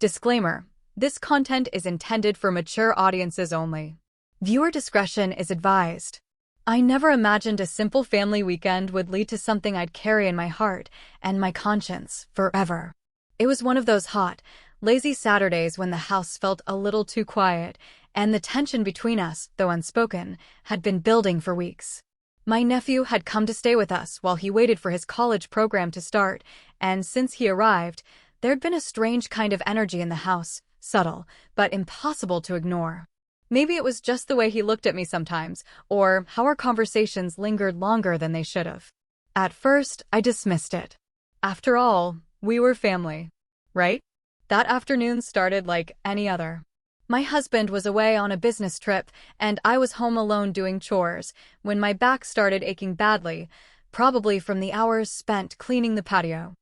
Disclaimer: this content is intended for mature audiences only. Viewer discretion is advised. I never imagined a simple family weekend would lead to something I'd carry in my heart and my conscience forever. It was one of those hot, lazy Saturdays when the house felt a little too quiet, and the tension between us, though unspoken, had been building for weeks. My nephew had come to stay with us while he waited for his college program to start, and since he arrived, there'd been a strange kind of energy in the house, subtle, but impossible to ignore. Maybe it was just the way he looked at me sometimes, or how our conversations lingered longer than they should have. At first, I dismissed it. After all, we were family, right? That afternoon started like any other. My husband was away on a business trip, and I was home alone doing chores when my back started aching badly, probably from the hours spent cleaning the patio.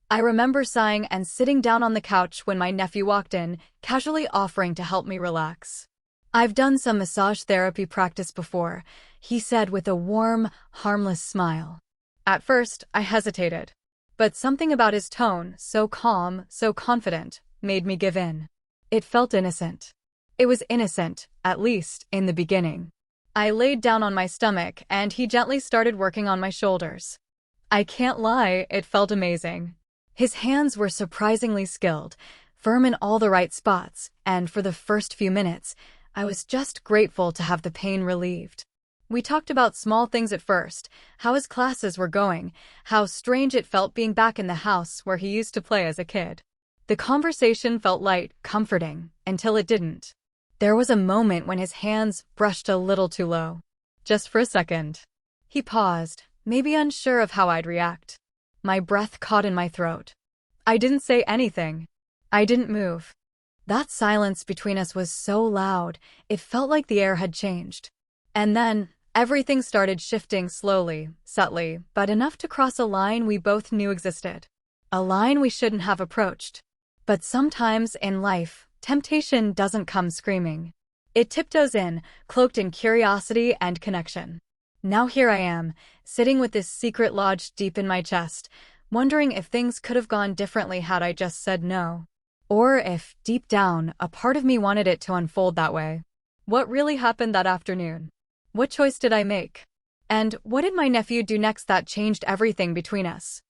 I remember sighing and sitting down on the couch when my nephew walked in, casually offering to help me relax. "I've done some massage therapy practice before," he said with a warm, harmless smile. At first, I hesitated. But something about his tone, so calm, so confident, made me give in. It felt innocent. It was innocent, at least, in the beginning. I laid down on my stomach, and he gently started working on my shoulders. I can't lie, it felt amazing. His hands were surprisingly skilled, firm in all the right spots, and for the first few minutes, I was just grateful to have the pain relieved. We talked about small things at first, how his classes were going, how strange it felt being back in the house where he used to play as a kid. The conversation felt light, comforting, until it didn't. There was a moment when his hands brushed a little too low. Just for a second. He paused, maybe unsure of how I'd react. My breath caught in my throat. I didn't say anything. I didn't move. That silence between us was so loud, it felt like the air had changed. And then, everything started shifting slowly, subtly, but enough to cross a line we both knew existed. A line we shouldn't have approached. But sometimes, in life, temptation doesn't come screaming. It tiptoes in, cloaked in curiosity and connection. Now here I am, sitting with this secret lodged deep in my chest, wondering if things could have gone differently had I just said no. Or if, deep down, a part of me wanted it to unfold that way. What really happened that afternoon? What choice did I make? And what did my nephew do next that changed everything between us?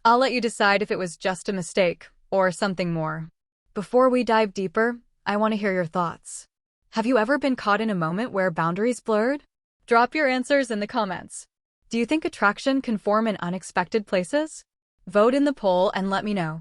I'll let you decide if it was just a mistake, or something more. Before we dive deeper, I want to hear your thoughts. Have you ever been caught in a moment where boundaries blurred? Drop your answers in the comments. Do you think attraction can form in unexpected places? Vote in the poll and let me know.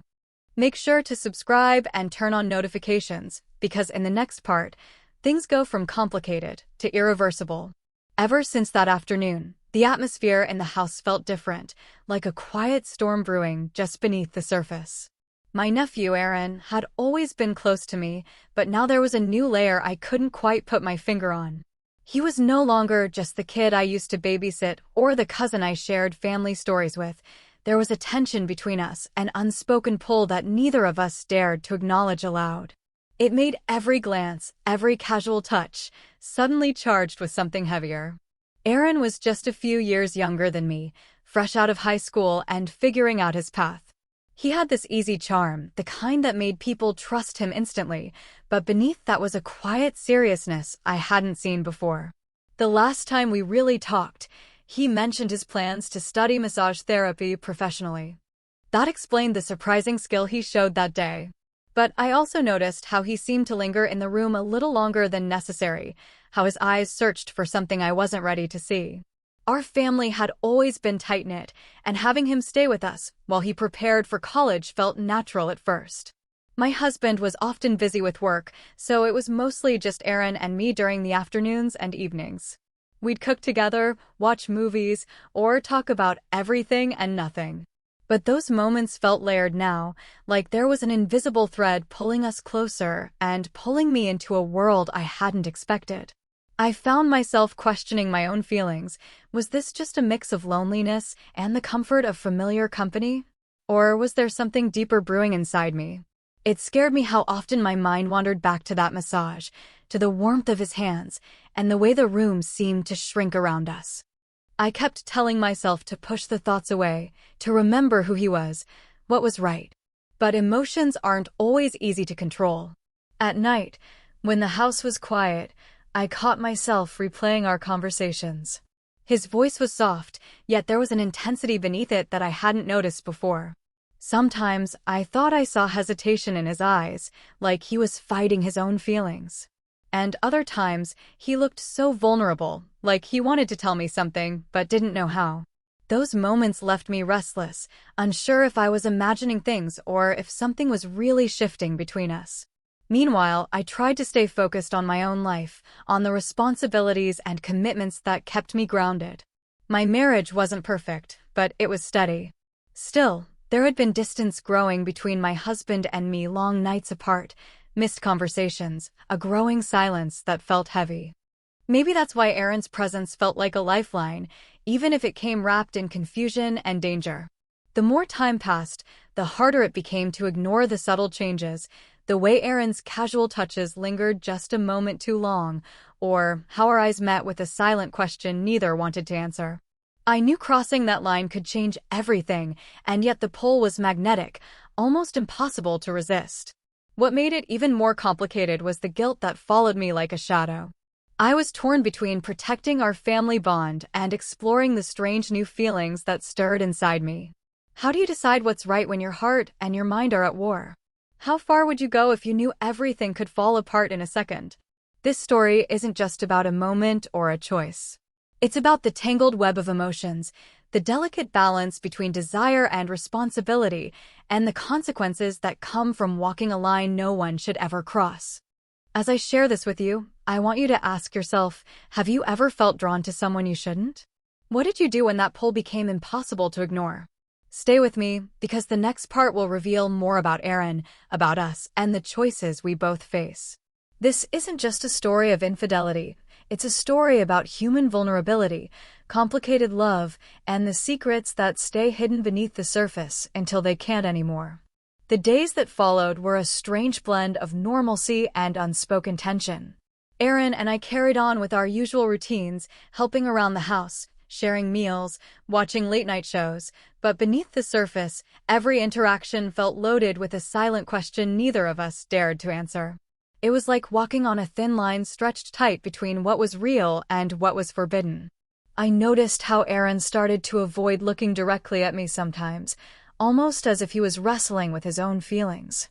Make sure to subscribe and turn on notifications, because in the next part, things go from complicated to irreversible. Ever since that afternoon, the atmosphere in the house felt different, like a quiet storm brewing just beneath the surface. My nephew, Aaron, had always been close to me, but now there was a new layer I couldn't quite put my finger on. He was no longer just the kid I used to babysit or the cousin I shared family stories with. There was a tension between us, an unspoken pull that neither of us dared to acknowledge aloud. It made every glance, every casual touch, suddenly charged with something heavier. Aaron was just a few years younger than me, fresh out of high school and figuring out his path. He had this easy charm, the kind that made people trust him instantly, but beneath that was a quiet seriousness I hadn't seen before. The last time we really talked, he mentioned his plans to study massage therapy professionally. That explained the surprising skill he showed that day. But I also noticed how he seemed to linger in the room a little longer than necessary, how his eyes searched for something I wasn't ready to see. Our family had always been tight-knit, and having him stay with us while he prepared for college felt natural at first. My husband was often busy with work, so it was mostly just Aaron and me during the afternoons and evenings. We'd cook together, watch movies, or talk about everything and nothing. But those moments felt layered now, like there was an invisible thread pulling us closer and pulling me into a world I hadn't expected. I found myself questioning my own feelings. Was this just a mix of loneliness and the comfort of familiar company? Or was there something deeper brewing inside me? It scared me how often my mind wandered back to that massage, to the warmth of his hands, and the way the room seemed to shrink around us. I kept telling myself to push the thoughts away, to remember who he was, what was right. But emotions aren't always easy to control. At night, when the house was quiet, I caught myself replaying our conversations. His voice was soft, yet there was an intensity beneath it that I hadn't noticed before. Sometimes I thought I saw hesitation in his eyes, like he was fighting his own feelings. And other times, he looked so vulnerable, like he wanted to tell me something, but didn't know how. Those moments left me restless, unsure if I was imagining things or if something was really shifting between us. Meanwhile, I tried to stay focused on my own life, on the responsibilities and commitments that kept me grounded. My marriage wasn't perfect, but it was steady. Still, there had been distance growing between my husband and me, long nights apart, missed conversations, a growing silence that felt heavy. Maybe that's why Aaron's presence felt like a lifeline, even if it came wrapped in confusion and danger. The more time passed, the harder it became to ignore the subtle changes, the way Aaron's casual touches lingered just a moment too long, or how our eyes met with a silent question neither wanted to answer. I knew crossing that line could change everything, and yet the pull was magnetic, almost impossible to resist. What made it even more complicated was the guilt that followed me like a shadow. I was torn between protecting our family bond and exploring the strange new feelings that stirred inside me. How do you decide what's right when your heart and your mind are at war? How far would you go if you knew everything could fall apart in a second? This story isn't just about a moment or a choice. It's about the tangled web of emotions, the delicate balance between desire and responsibility, and the consequences that come from walking a line no one should ever cross. As I share this with you, I want you to ask yourself, have you ever felt drawn to someone you shouldn't? What did you do when that pull became impossible to ignore? Stay with me, because the next part will reveal more about Aaron, about us, and the choices we both face. This isn't just a story of infidelity. It's a story about human vulnerability, complicated love, and the secrets that stay hidden beneath the surface until they can't anymore. The days that followed were a strange blend of normalcy and unspoken tension. Aaron and I carried on with our usual routines, helping around the house, sharing meals, watching late-night shows, but beneath the surface, every interaction felt loaded with a silent question neither of us dared to answer. It was like walking on a thin line stretched tight between what was real and what was forbidden. I noticed how Aaron started to avoid looking directly at me sometimes, almost as if he was wrestling with his own feelings.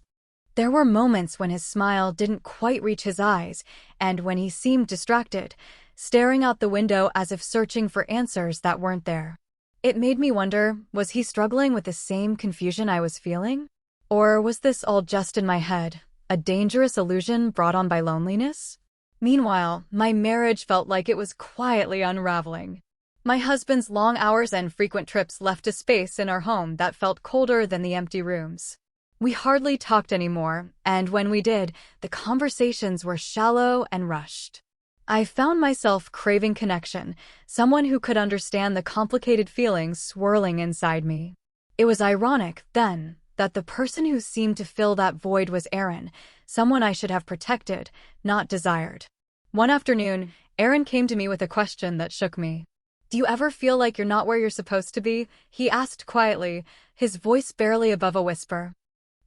There were moments when his smile didn't quite reach his eyes, and when he seemed distracted, staring out the window as if searching for answers that weren't there. It made me wonder, was he struggling with the same confusion I was feeling? Or was this all just in my head, a dangerous illusion brought on by loneliness? Meanwhile, my marriage felt like it was quietly unraveling. My husband's long hours and frequent trips left a space in our home that felt colder than the empty rooms. We hardly talked anymore, and when we did, the conversations were shallow and rushed. I found myself craving connection, someone who could understand the complicated feelings swirling inside me. It was ironic, then, that the person who seemed to fill that void was Aaron, someone I should have protected, not desired. One afternoon, Aaron came to me with a question that shook me. "Do you ever feel like you're not where you're supposed to be?" he asked quietly, his voice barely above a whisper.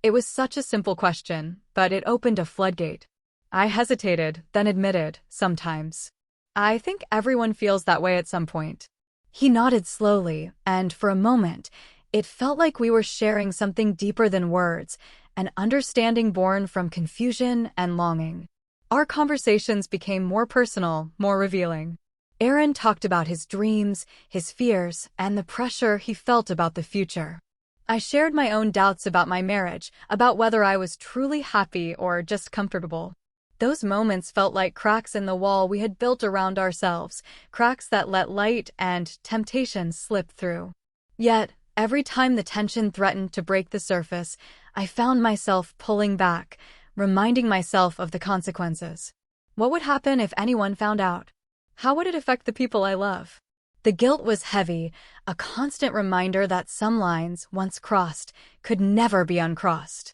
It was such a simple question, but it opened a floodgate. I hesitated, then admitted, sometimes. I think everyone feels that way at some point. He nodded slowly, and for a moment, it felt like we were sharing something deeper than words, an understanding born from confusion and longing. Our conversations became more personal, more revealing. Aaron talked about his dreams, his fears, and the pressure he felt about the future. I shared my own doubts about my marriage, about whether I was truly happy or just comfortable. Those moments felt like cracks in the wall we had built around ourselves, cracks that let light and temptation slip through. Yet, every time the tension threatened to break the surface, I found myself pulling back, reminding myself of the consequences. What would happen if anyone found out? How would it affect the people I love? The guilt was heavy, a constant reminder that some lines, once crossed, could never be uncrossed.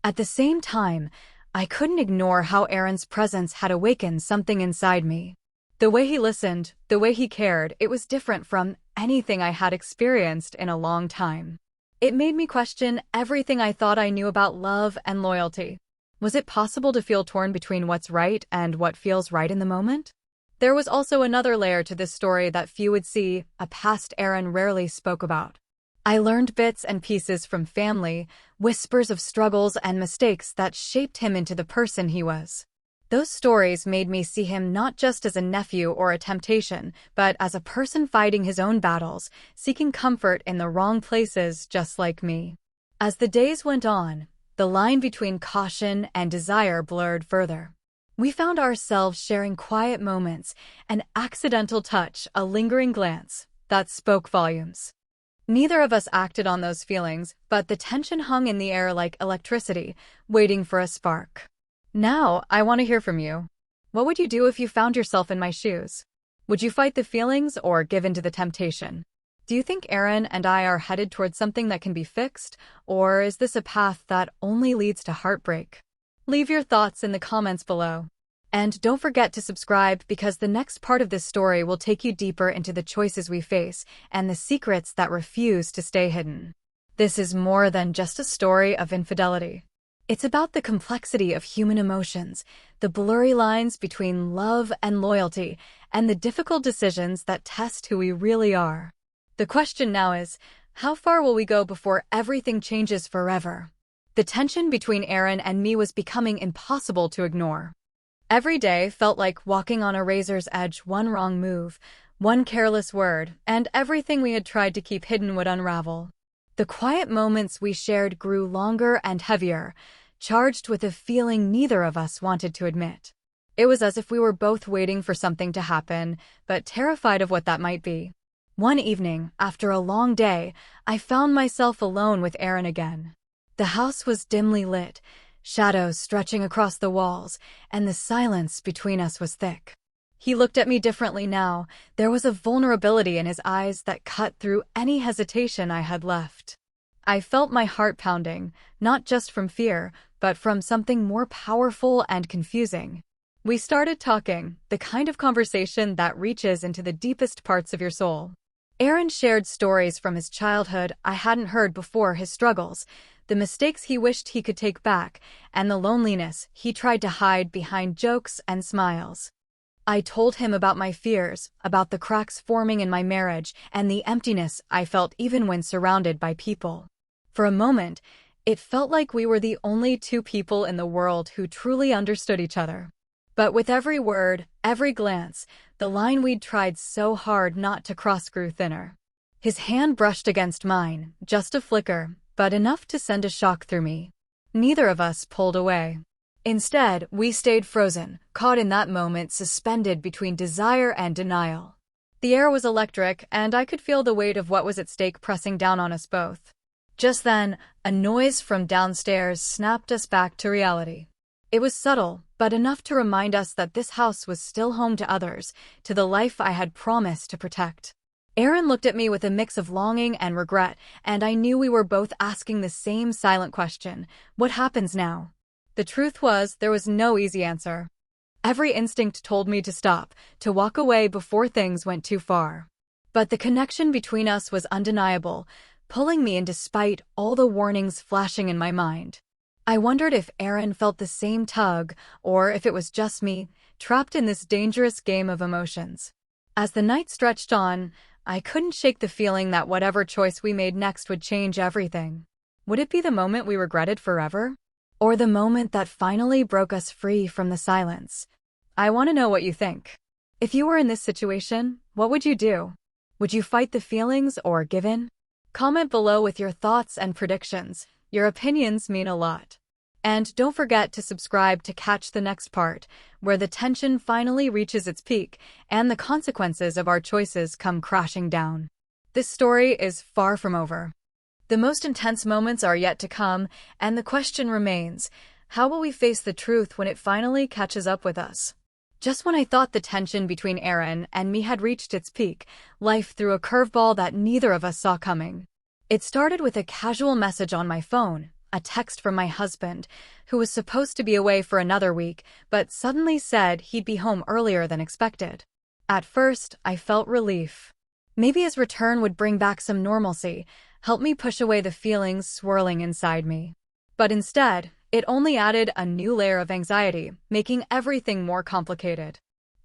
At the same time, I couldn't ignore how Aaron's presence had awakened something inside me. The way he listened, the way he cared, it was different from anything I had experienced in a long time. It made me question everything I thought I knew about love and loyalty. Was it possible to feel torn between what's right and what feels right in the moment? There was also another layer to this story that few would see, a past Aaron rarely spoke about. I learned bits and pieces from family, whispers of struggles and mistakes that shaped him into the person he was. Those stories made me see him not just as a nephew or a temptation, but as a person fighting his own battles, seeking comfort in the wrong places just like me. As the days went on, the line between caution and desire blurred further. We found ourselves sharing quiet moments, an accidental touch, a lingering glance that spoke volumes. Neither of us acted on those feelings, but the tension hung in the air like electricity, waiting for a spark. Now, I want to hear from you. What would you do if you found yourself in my shoes? Would you fight the feelings or give in to the temptation? Do you think Aaron and I are headed towards something that can be fixed, or is this a path that only leads to heartbreak? Leave your thoughts in the comments below. And don't forget to subscribe because the next part of this story will take you deeper into the choices we face and the secrets that refuse to stay hidden. This is more than just a story of infidelity. It's about the complexity of human emotions, the blurry lines between love and loyalty, and the difficult decisions that test who we really are. The question now is, how far will we go before everything changes forever? The tension between Aaron and me was becoming impossible to ignore. Every day felt like walking on a razor's edge, one wrong move, one careless word, and everything we had tried to keep hidden would unravel. The quiet moments we shared grew longer and heavier, charged with a feeling neither of us wanted to admit. It was as if we were both waiting for something to happen, but terrified of what that might be. One evening, after a long day, I found myself alone with Aaron again. The house was dimly lit, shadows stretching across the walls, and the silence between us was thick. He looked at me differently now. There was a vulnerability in his eyes that cut through any hesitation I had left. I felt my heart pounding, not just from fear, but from something more powerful and confusing. We started talking, the kind of conversation that reaches into the deepest parts of your soul. Aaron shared stories from his childhood I hadn't heard before, his struggles, the mistakes he wished he could take back, and the loneliness he tried to hide behind jokes and smiles. I told him about my fears, about the cracks forming in my marriage, and the emptiness I felt even when surrounded by people. For a moment, it felt like we were the only two people in the world who truly understood each other. But with every word, every glance, the line we'd tried so hard not to cross grew thinner. His hand brushed against mine, just a flicker, but enough to send a shock through me. Neither of us pulled away. Instead, we stayed frozen, caught in that moment, suspended between desire and denial. The air was electric, and I could feel the weight of what was at stake pressing down on us both. Just then, a noise from downstairs snapped us back to reality. It was subtle, but enough to remind us that this house was still home to others, to the life I had promised to protect. Aaron looked at me with a mix of longing and regret, and I knew we were both asking the same silent question: what happens now? The truth was, there was no easy answer. Every instinct told me to stop, to walk away before things went too far. But the connection between us was undeniable, pulling me in despite all the warnings flashing in my mind. I wondered if Aaron felt the same tug, or if it was just me, trapped in this dangerous game of emotions. As the night stretched on, I couldn't shake the feeling that whatever choice we made next would change everything. Would it be the moment we regretted forever? Or the moment that finally broke us free from the silence? I want to know what you think. If you were in this situation, what would you do? Would you fight the feelings or give in? Comment below with your thoughts and predictions. Your opinions mean a lot. And don't forget to subscribe to catch the next part, where the tension finally reaches its peak and the consequences of our choices come crashing down. This story is far from over. The most intense moments are yet to come, and the question remains: how will we face the truth when it finally catches up with us? Just when I thought the tension between Aaron and me had reached its peak, life threw a curveball that neither of us saw coming. It started with a casual message on my phone, a text from my husband, who was supposed to be away for another week, but suddenly said he'd be home earlier than expected. At first, I felt relief. Maybe his return would bring back some normalcy. helped me push away the feelings swirling inside me. But instead, it only added a new layer of anxiety, making everything more complicated.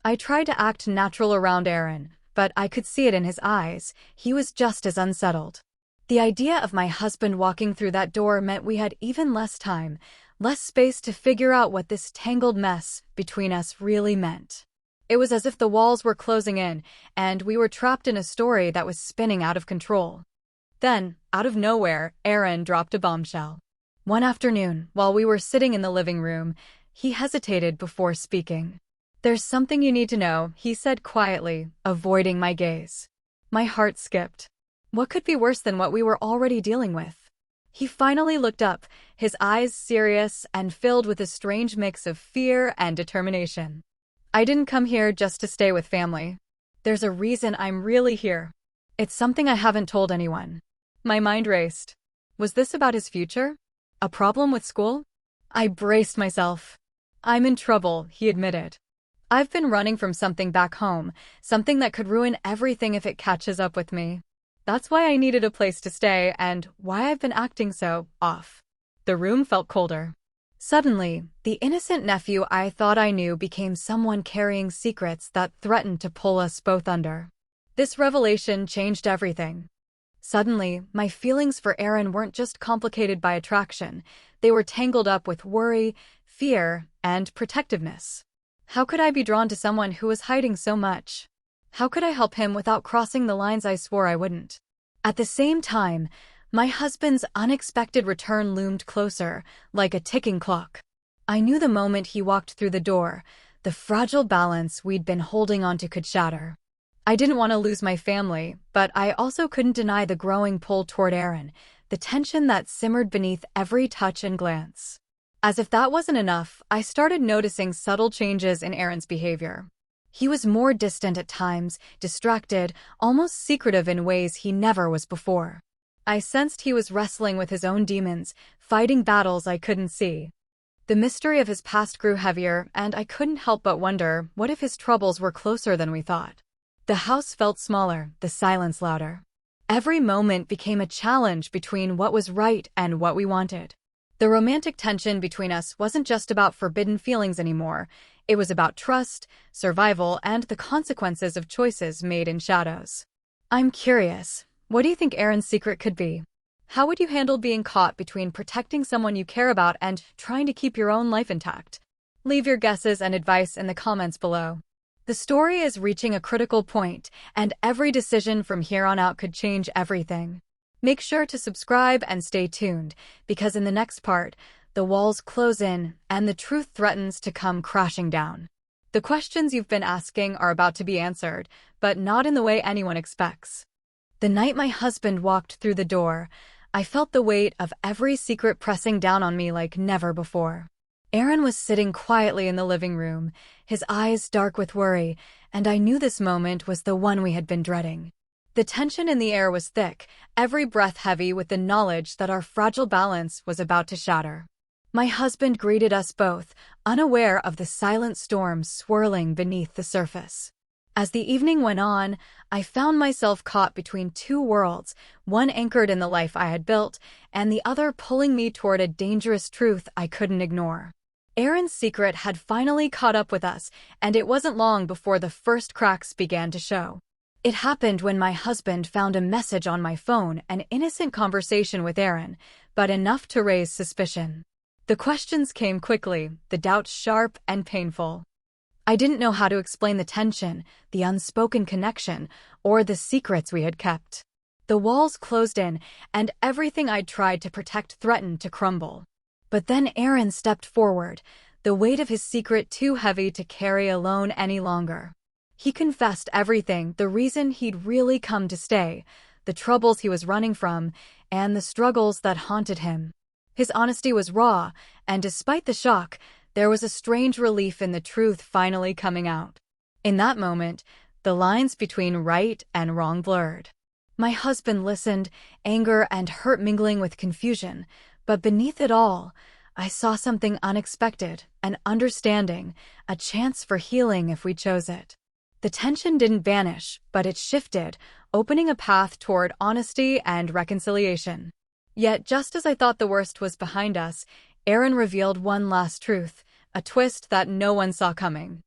I tried to act natural around Aaron, but I could see it in his eyes. He was just as unsettled. The idea of my husband walking through that door meant we had even less time, less space to figure out what this tangled mess between us really meant. It was as if the walls were closing in, and we were trapped in a story that was spinning out of control. Then, out of nowhere, Aaron dropped a bombshell. One afternoon, while we were sitting in the living room, he hesitated before speaking. "There's something you need to know," he said quietly, avoiding my gaze. My heart skipped. What could be worse than what we were already dealing with? He finally looked up, his eyes serious and filled with a strange mix of fear and determination. "I didn't come here just to stay with family. There's a reason I'm really here. It's something I haven't told anyone." My mind raced. Was this about his future? A problem with school? I braced myself. "I'm in trouble," he admitted. "I've been running from something back home, something that could ruin everything if it catches up with me. That's why I needed a place to stay and why I've been acting so off." The room felt colder. Suddenly, the innocent nephew I thought I knew became someone carrying secrets that threatened to pull us both under. This revelation changed everything. Suddenly, my feelings for Aaron weren't just complicated by attraction, they were tangled up with worry, fear, and protectiveness. How could I be drawn to someone who was hiding so much? How could I help him without crossing the lines I swore I wouldn't? At the same time, my husband's unexpected return loomed closer, like a ticking clock. I knew the moment he walked through the door, the fragile balance we'd been holding onto could shatter. I didn't want to lose my family, but I also couldn't deny the growing pull toward Aaron, the tension that simmered beneath every touch and glance. As if that wasn't enough, I started noticing subtle changes in Aaron's behavior. He was more distant at times, distracted, almost secretive in ways he never was before. I sensed he was wrestling with his own demons, fighting battles I couldn't see. The mystery of his past grew heavier, and I couldn't help but wonder, what if his troubles were closer than we thought? The house felt smaller, the silence louder. Every moment became a challenge between what was right and what we wanted. The romantic tension between us wasn't just about forbidden feelings anymore. It was about trust, survival, and the consequences of choices made in shadows. I'm curious, what do you think Aaron's secret could be? How would you handle being caught between protecting someone you care about and trying to keep your own life intact? Leave your guesses and advice in the comments below. The story is reaching a critical point, and every decision from here on out could change everything. Make sure to subscribe and stay tuned, because in the next part, the walls close in and the truth threatens to come crashing down. The questions you've been asking are about to be answered, but not in the way anyone expects. The night my husband walked through the door, I felt the weight of every secret pressing down on me like never before. Aaron was sitting quietly in the living room, his eyes dark with worry, and I knew this moment was the one we had been dreading. The tension in the air was thick, every breath heavy with the knowledge that our fragile balance was about to shatter. My husband greeted us both, unaware of the silent storm swirling beneath the surface. As the evening went on, I found myself caught between two worlds, one anchored in the life I had built, and the other pulling me toward a dangerous truth I couldn't ignore. Aaron's secret had finally caught up with us, and it wasn't long before the first cracks began to show. It happened when my husband found a message on my phone, an innocent conversation with Aaron, but enough to raise suspicion. The questions came quickly, the doubts sharp and painful. I didn't know how to explain the tension, the unspoken connection, or the secrets we had kept. The walls closed in, and everything I'd tried to protect threatened to crumble. But then Aaron stepped forward, the weight of his secret too heavy to carry alone any longer. He confessed everything, the reason he'd really come to stay, the troubles he was running from, and the struggles that haunted him. His honesty was raw, and despite the shock, there was a strange relief in the truth finally coming out. In that moment, the lines between right and wrong blurred. My husband listened, anger and hurt mingling with confusion, but beneath it all, I saw something unexpected, an understanding, a chance for healing if we chose it. The tension didn't vanish, but it shifted, opening a path toward honesty and reconciliation. Yet, just as I thought the worst was behind us, Aaron revealed one last truth, a twist that no one saw coming.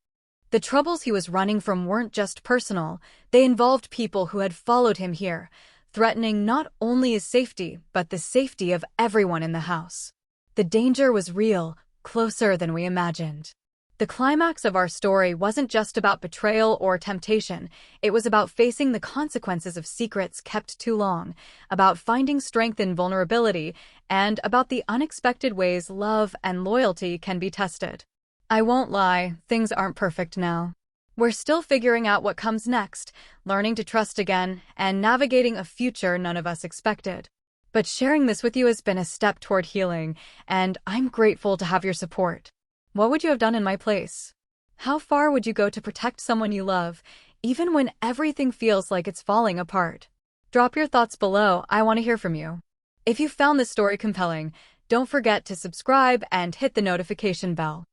The troubles he was running from weren't just personal, they involved people who had followed him here, threatening not only his safety, but the safety of everyone in the house. The danger was real, closer than we imagined. The climax of our story wasn't just about betrayal or temptation, it was about facing the consequences of secrets kept too long, about finding strength in vulnerability, and about the unexpected ways love and loyalty can be tested. I won't lie, things aren't perfect now. We're still figuring out what comes next, learning to trust again, and navigating a future none of us expected. But sharing this with you has been a step toward healing, and I'm grateful to have your support. What would you have done in my place? How far would you go to protect someone you love, even when everything feels like it's falling apart? Drop your thoughts below, I want to hear from you. If you found this story compelling, don't forget to subscribe and hit the notification bell.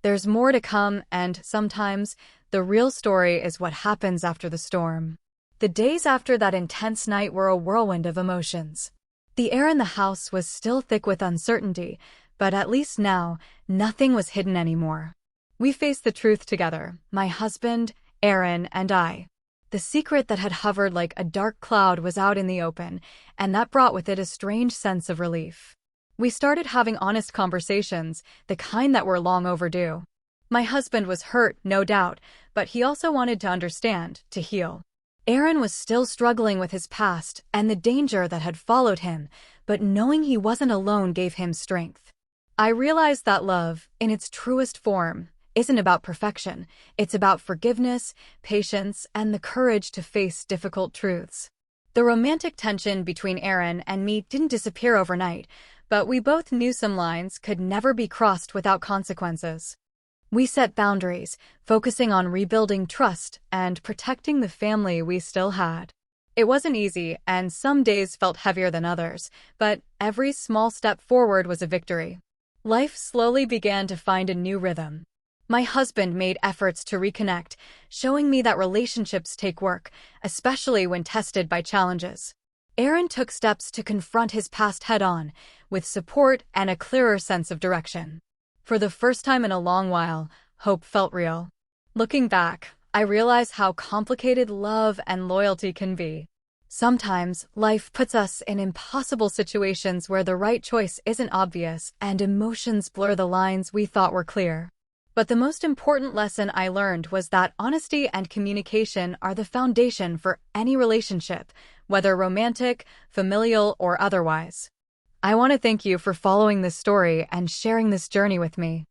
There's more to come, and sometimes, the real story is what happens after the storm. The days after that intense night were a whirlwind of emotions. The air in the house was still thick with uncertainty, but at least now, nothing was hidden anymore. We faced the truth together, my husband, Aaron, and I. The secret that had hovered like a dark cloud was out in the open, and that brought with it a strange sense of relief. We started having honest conversations, the kind that were long overdue. My husband was hurt, no doubt, but he also wanted to understand, to heal. Aaron was still struggling with his past and the danger that had followed him, but knowing he wasn't alone gave him strength. I realized that love, in its truest form, isn't about perfection. It's about forgiveness, patience, and the courage to face difficult truths. The romantic tension between Aaron and me didn't disappear overnight, but we both knew some lines could never be crossed without consequences. We set boundaries, focusing on rebuilding trust and protecting the family we still had. It wasn't easy, and some days felt heavier than others, but every small step forward was a victory. Life slowly began to find a new rhythm. My husband made efforts to reconnect, showing me that relationships take work, especially when tested by challenges. Aaron took steps to confront his past head-on, with support and a clearer sense of direction. For the first time in a long while, hope felt real. Looking back, I realize how complicated love and loyalty can be. Sometimes, life puts us in impossible situations where the right choice isn't obvious and emotions blur the lines we thought were clear. But the most important lesson I learned was that honesty and communication are the foundation for any relationship, whether romantic, familial, or otherwise. I want to thank you for following this story and sharing this journey with me.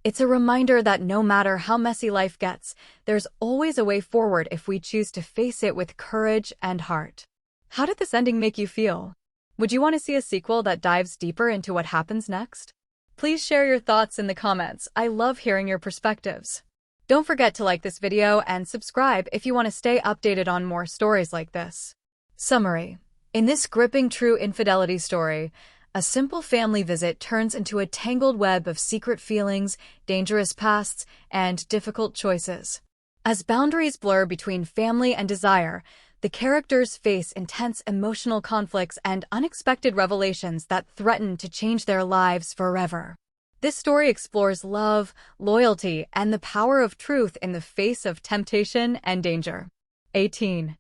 It's a reminder that no matter how messy life gets, there's always a way forward if we choose to face it with courage and heart. How did this ending make you feel? Would you want to see a sequel that dives deeper into what happens next? Please share your thoughts in the comments. I love hearing your perspectives. Don't forget to like this video and subscribe if you want to stay updated on more stories like this. Summary. In this gripping true infidelity story, a simple family visit turns into a tangled web of secret feelings, dangerous pasts, and difficult choices. As boundaries blur between family and desire, the characters face intense emotional conflicts and unexpected revelations that threaten to change their lives forever. This story explores love, loyalty, and the power of truth in the face of temptation and danger. 18.